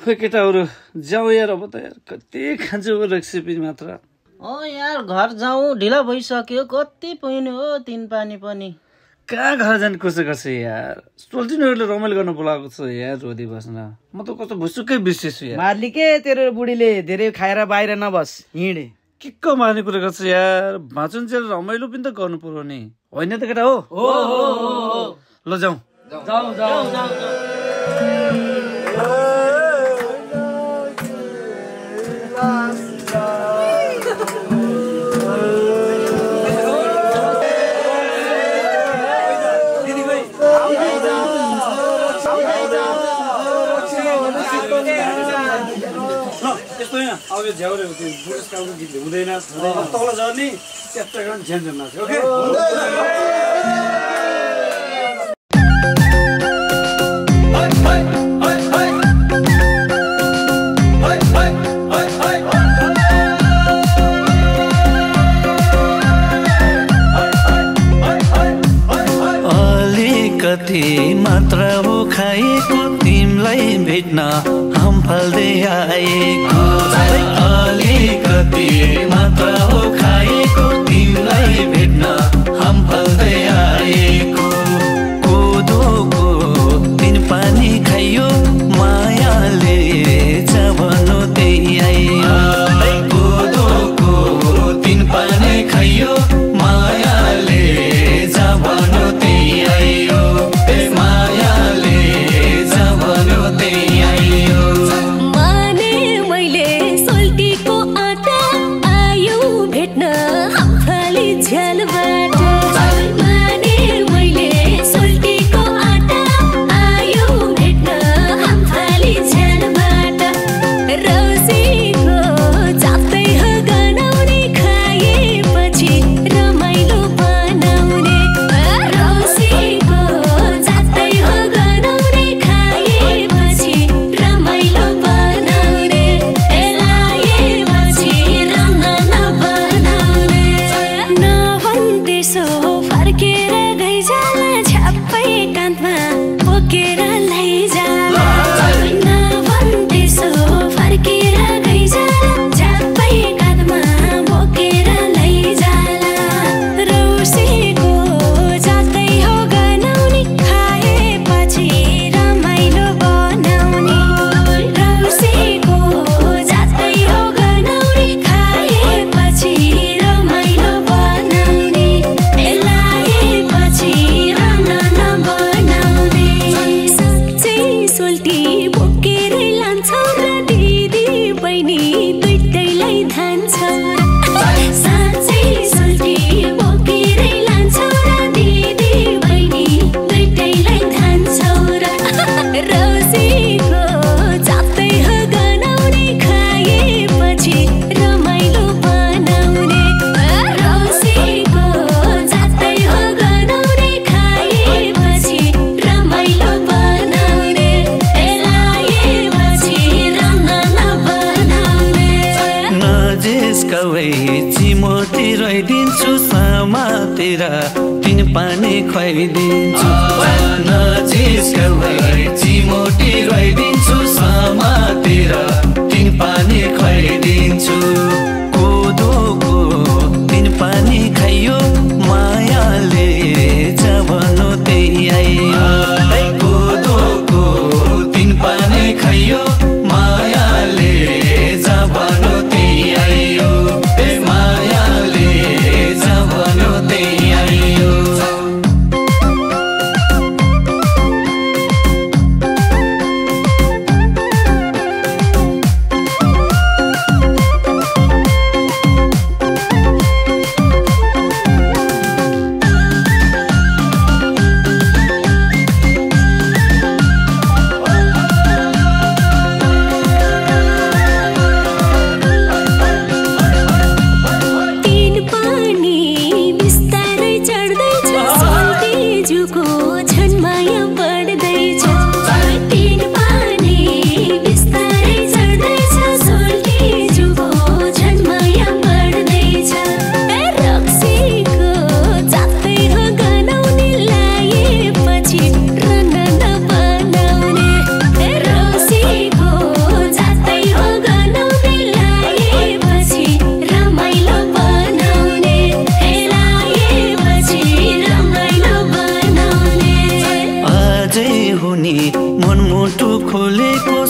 खोइ केटाहरू जाऊ यार अब त यार कति खान्छु रेसिपी मात्र यार घर जाउँ ढिला भइसक्यो कति पुग्ने हो 3 पानी पनि कहाँ घर जाने कोसिस गर्छ यार सोल्टिनहरूले रमाइलो गर्न बोलाएको छ यार रोदी बस्न म त कस्तो भुसुकै बिर्सेछु यार मार्लिके तेरो बुढीले धेरै खाएर बाहिर नबस हिँडे किक्क मार्ने कुरा गर्छ यार भाँचुन्जेल रमाइलो पनि त गर्नु पर्यो नि होइन त केटा हो ल जाउँ अब यो झ्याउरे बुढेसकालको गीत हुँदैन तल झर्ने च्याप्टा गर्न झ्यान नाच्छ ओके अलिकति मात्र हो खाएको तिमीलाई भेट्न हम फल्दै आएको अलिकति मात्र हो खाएको तिमीलाई भेट्न हम फल्दै आएको कोदोको 3 पानी खाइयो मायाले जवनो त्यही आयो कोदोको 3 पानी खाइयो मायाले जवनो त्यही आयो मायाले जवनो त्यही आयो पानी खुवाइदिन्छु नजिस्काउलाई चिमोटी रुवाइदिन्छु समातेर 3 पानी खुवाइदिन्छु कोदोको 3 पानी खाइयो मायाले जवनो त्यही आयो कोदोको 3 पानी खाइयो मायाले जवनो त्यही आयो मायाले जवनो त्यही आयो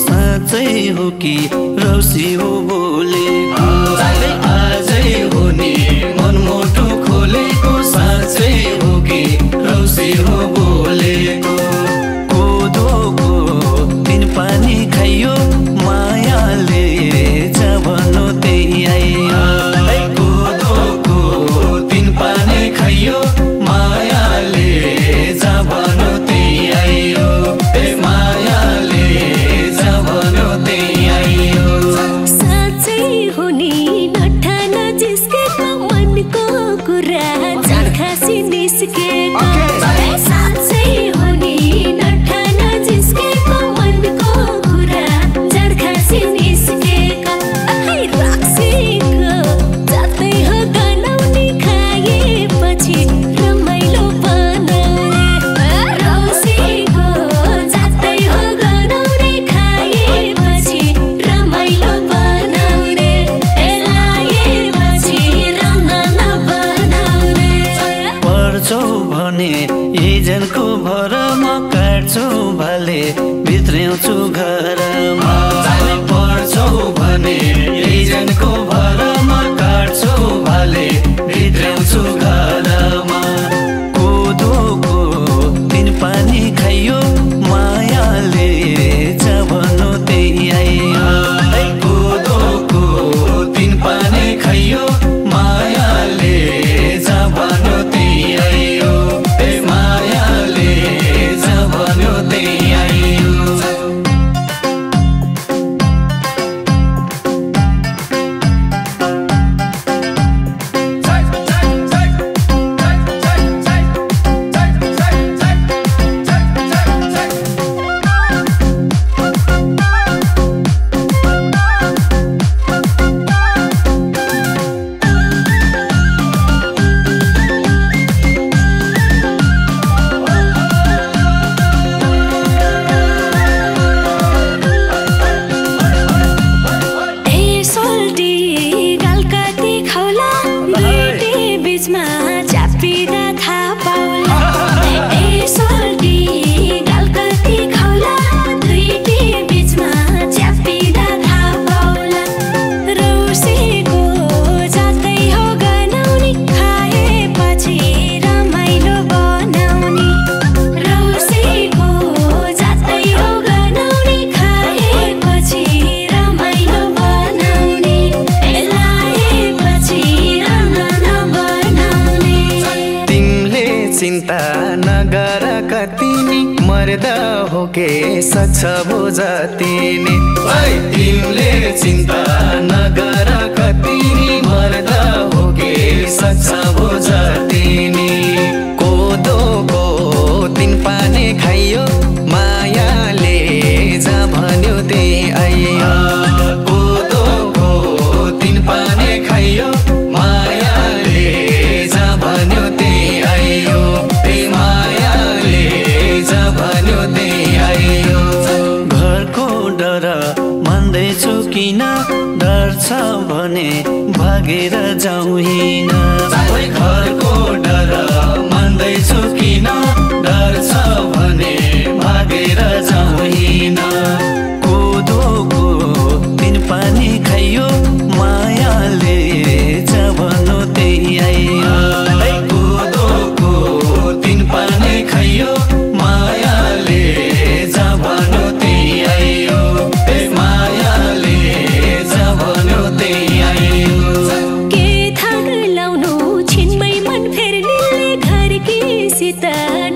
साँच्चै हो कि रौसी हो बोलेको आजै हो नि मनमुटु खोलेको साँच्चै हो कि रौसी हो बोलेको कोदोको तिन पानी खाइयो मायाले जबनो त्यही आइयो कोदोको तिन पानी खाइयो मायाले जबनो त्यही आइयो मायाले जबनो त्यही आइयो साँच्चै हो नि नठान जिस्केको मनको कुरा झाडखासी निस्केको साँच्चै हो नि नठान जिस्केको मनको कुरा झाडखासी निस्केको रक्सीको जातै हो गनाउने खाएपछि रमाइलो बनाउने रौसीको जातै हो गनाउने खाएपछि रमाइलो बनाउने लाएपछि रमाइलो बनाउने पर्छौ भने एजनको भरमा काट्छौ भाले भित्र्याउँछु घरमा पर्छौ भने एजनको भरमा काट्छौ भाले भित्र्याउँछु घरमा कोदोको तिन पानी खाइयो मायाले जबनो त्यही आइयो कोदोको तिन पानी खाइयो मायाले जबनो त्यही आइयो मायाले जबनो त्यही आइयो चिन्ता नगर कतिनी मर्दा हो के सक्छ बुझतिनी तिमीले चिन्ता नगर कतिनी मर्दा हो के सक्छ बुझतिनी कोदोको तिन पानी खाइयो मायाले जा भन्यो त्यही आइयो कोदोको तिन पानी खाइयो मायाले जा भन्यो त्यही आइयो मायाले जा भन्यो त्यही आइयो घरको डर मान्दैछु किन डर छ भने भागेर जाउँ हिँड घरको डर मान्दैछु किन डर छ भने भागेर जाउँ हिँड कोदोको तिन पानी खाइयो मायाले जबनो त्यही आइयो कोदोको तिन पानी खाइयो मायाले जबनो त्यही आइयो मायाले जबनो त्यही आइयो के थाग लाउनु छिनमै मन फेर्नेले घर सित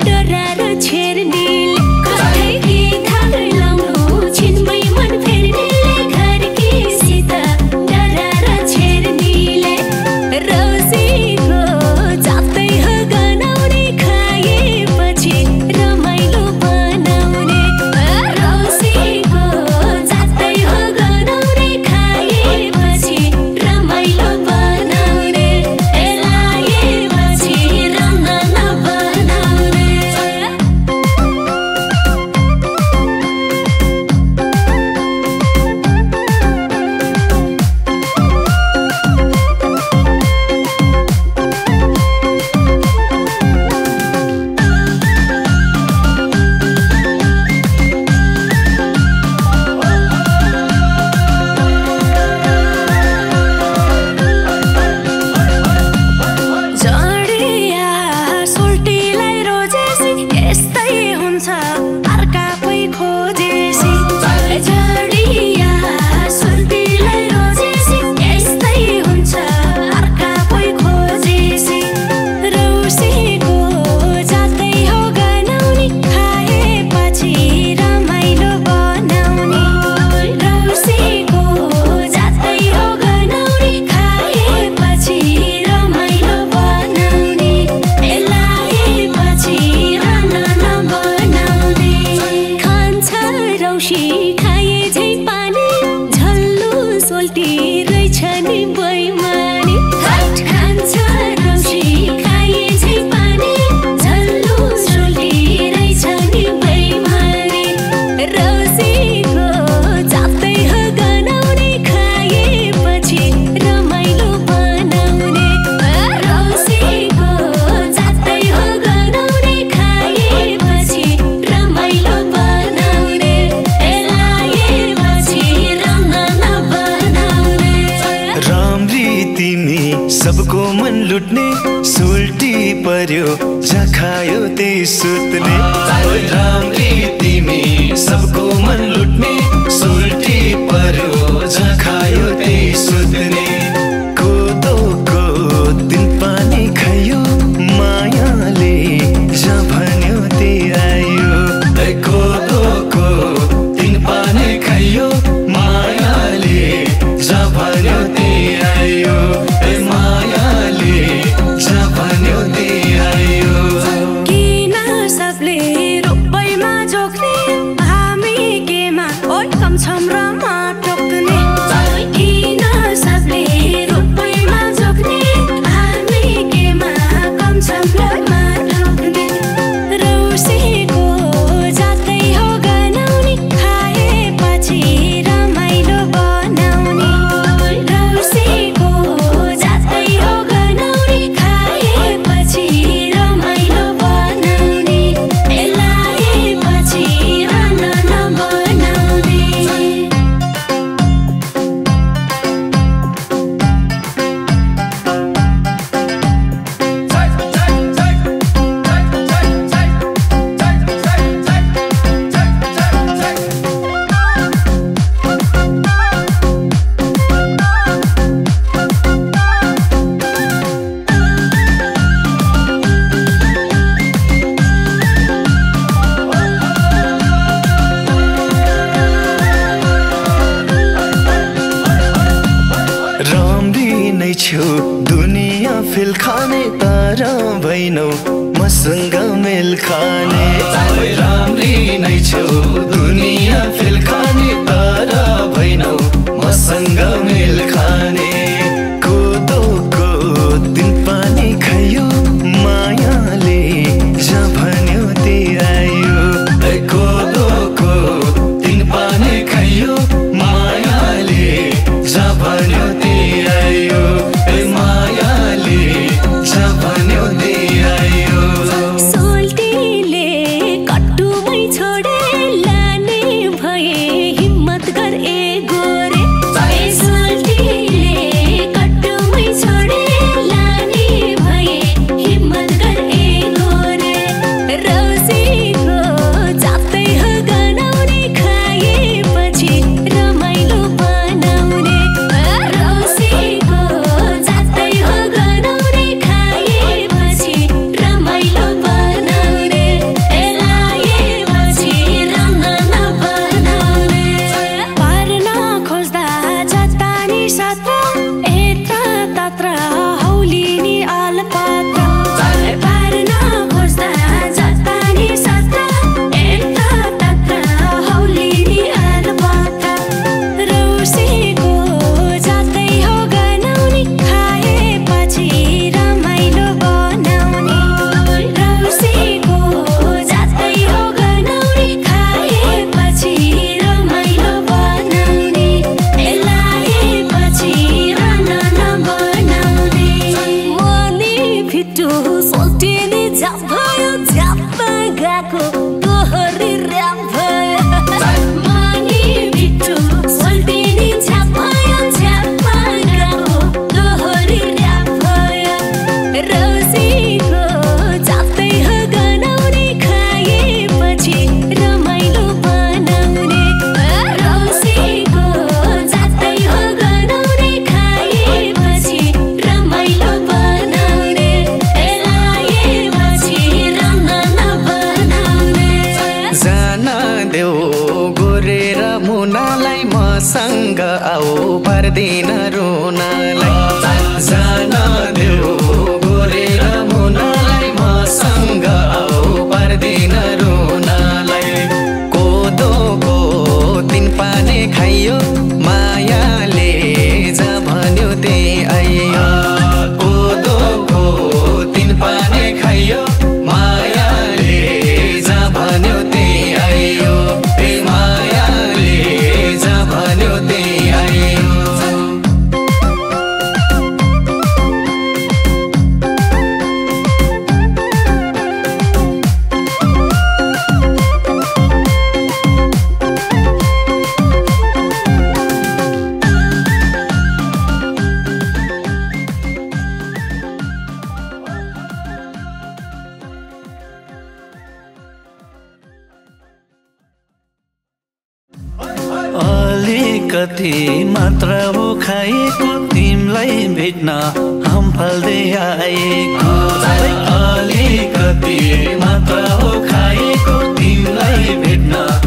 डराएर छेर्नेले के थाग लाउनु लुट्ने सुल्टी पर्यो झखायो त्यही सुत्ने राम्री तिमी सबको मन लुट्ने सुल्टी पर्यो झखायो त्यही सुत्ने कोदोको दिन पानी खायो मायाले जहाँ भन्यो त्यही आयो कोदोको दिन पानी खायो मायाले जहाँ भन्यो त्यही आयो मायाले जहाँ भन्यो त्यही आयो किन सबले रुपैमा जोख्ने हामी केमा ओइ कम छम र टोक्ने किन सबले रुपैमा जोख्ने हामी केमा कम छम र टोक्ने रौसीको जातै हो गनाउने खाएपछि रमाइलो बनाउने रौसीको जातै हो गनाउने खाएपछि रमाइलो बनाउने लाएपछि रन नबनाउने राम्री नै छौ दुनियाँ फेल खाने तर भैनौ मसँग मेल खाने राम्री नै छौ दुनियाँ फेल खाने तर भैनौ मसँग मेल खाने कोदोको दिन पानी खायो मायाले जहाँ भन्यो त्यही आयो कोदोको दिन पानी खायो मायाले जहाँ भन्यो त्यही आयो मायाले जहाँ भन्यो त्यही आयो सोल्टीले कट्टुमै छोडे लाने भए हिम्मत गर ए गोरे सोल्टीले कट्टुमै छोडे लाने भए हिम्मत गर ए गोरे रौसीको जातै हो गनाउने खाएपछि रमाइलो बनाउने रौसीको जातै हो गनाउने खाएपछि रमाइलो बनाउने लाएपछि रङ नबनाउने पार्न खोज्दा जतानी सत्र यत्र तत्र हौलिनी अलपत्र पार्न खोज्दा जतानी सत्र यत्र तत्र हौलिनी अलपत्र रौसीको जातै हो गनाउने खाएपछि रमाइलो बनाउने रौसीको जातै हो गनाउने खाएपछि रमाइलो बनाउने लाएपछि रन नबनाउने मनी भिट्टो सोल्टिने झ्याप भयो झ्यापमा गएको दोहोरी र्याप भयो मनी भिट्टो सोल्टिने झ्याप भयो झ्यापमा गएको दोहोरी र्याप भयो रौसीको जातै हो गनाउने खाएपछि रमाइलो बनाउने रौसीको जातै हो गनाउने खाएपछि रमाइलो बनाउने लाएपछि रङ नबनाउने जान देऊ गोरेर मुनालाई मसँग आऊ पर्दिन रुनालाई जान देऊ गोरेर मुनालाई मसँग आऊ पर्दिन रुनालाई कोदोको दिन पानी खाइयो मायाले जहाँ भन्यो त्यही आइयो कोदोको दिन पानी खाइयो मायाले जहाँ भन्यो त्यही आइयो मायाले जहाँ भन्यो त्यही आइयो अलिकति मात्र हो खाएको तिमीलाई भेट्न हम फल्दै आएको अलिकति मात्र हो खाएको तिमीलाई भेट्न